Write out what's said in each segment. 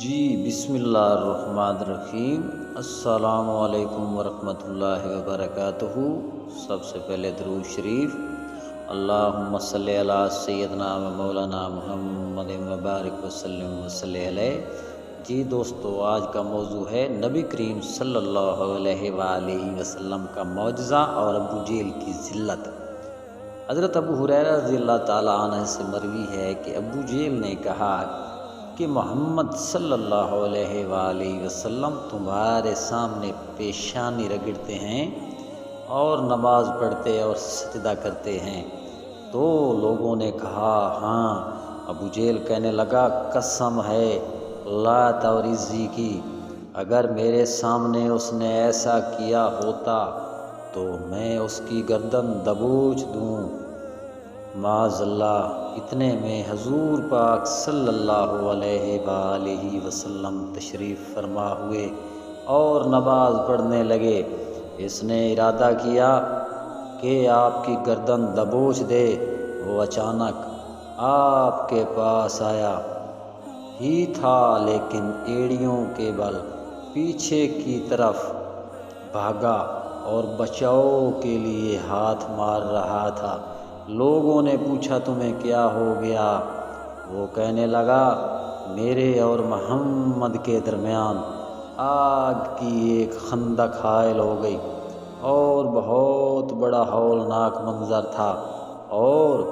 جی بسم اللہ الرحمن الرحیم۔ السلام علیکم ورحمۃ اللہ وبرکاتہ۔ سب سے پہلے درود شریف، اللہم صلی علی سیدنا و مولانا محمد مبارک وسلم وصلی علیہ۔ جی دوستو، آج کا موضوع ہے نبی کریم صلی اللہ علیہ وآلہ وسلم کا معجزہ اور ابو جہل کی ذلت۔ حضرت ابو ہریرہ رضی اللہ تعالیٰ عنہ سے مروی ہے کہ ابو جہل نے کہا کہ محمد صلی اللہ علیہ وآلہ وسلم تمہارے سامنے پیشانی رگڑتے ہیں اور نماز پڑھتے اور سجدہ کرتے ہیں۔ تو لوگوں نے کہا ہاں۔ ابو جہل کہنے لگا، قسم ہے لات اور عزی کی، اگر میرے سامنے اس نے ایسا کیا ہوتا تو میں اس کی گردن دبوچ دوں۔ معاذ اللہ۔ اتنے میں حضور پاک صلی اللہ علیہ وآلہ وسلم تشریف فرما ہوئے اور نماز پڑھنے لگے۔ اس نے ارادہ کیا کہ آپ کی گردن دبوچ دے۔ وہ اچانک آپ کے پاس آیا ہی تھا، لیکن ایڑیوں کے بل پیچھے کی طرف بھاگا اور بچاؤ کے لیے ہاتھ مار رہا تھا۔ لوگوں نے پوچھا تمہیں کیا ہو گیا؟ وہ کہنے لگا، میرے اور محمد کے درمیان آگ کی ایک خندق حائل ہو گئی اور بہت بڑا ہولناک منظر تھا، اور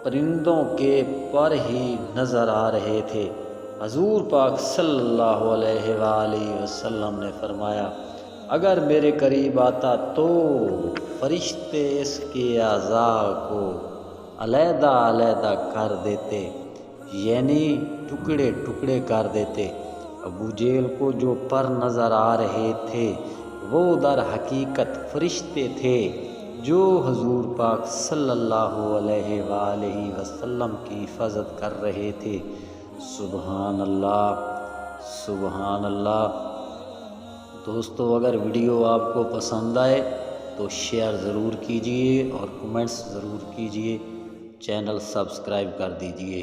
پرندوں کے پر ہی نظر آ رہے تھے۔ حضور پاک صلی اللہ علیہ وآلہ وسلم نے فرمایا، اگر میرے قریب آتا تو فرشتے اس کے اعضاء کو علیحدہ علیحدہ کر دیتے، یعنی ٹکڑے ٹکڑے کر دیتے۔ ابو جہل کو جو پر نظر آ رہے تھے وہ در حقیقت فرشتے تھے جو حضور پاک صلی اللہ علیہ وآلہ وسلم کی حفاظت کر رہے تھے۔ سبحان اللہ، سبحان اللہ۔ دوستو، اگر ویڈیو آپ کو پسند آئے تو شیئر ضرور کیجئے اور کمنٹس ضرور کیجئے، چینل سبسکرائب کر دیجئے۔